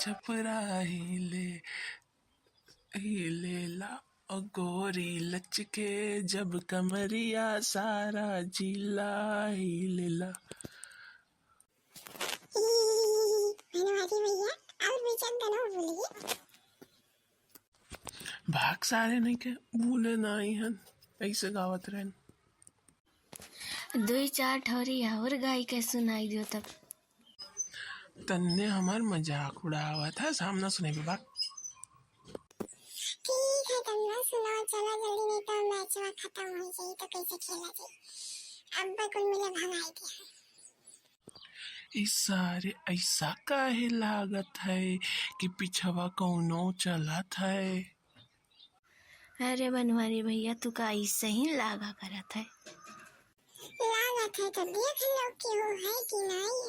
छपरा हीलेला ओ गोरी लचके जब कमरिया सारा जिला हीलेला। धन्यवाद भैया, और भी चंदन हो बोलिए। भाग सारे नहीं के भूले नहीं हन ऐसे गावत रहन। दुई चार ठौरी और गाई के सुनाई दियो तब। तन्ने हमार मजाक उड़ावा था, सामना सुने भी बात। ठीक है तन्ना सुनाओ, चला जल्दी नहीं तो मैच में खत्म हो जाए तो कैसे खेला जाए। अब कुल मिले भगाई दिया। इस सारे ऐसा काहे लागत है कि पिछवा कौनो चलत है। अरे बनवारी भैया तू का ऐसे ही लागा करत है। लागत है तो देख लो कि वो है कि नहीं है।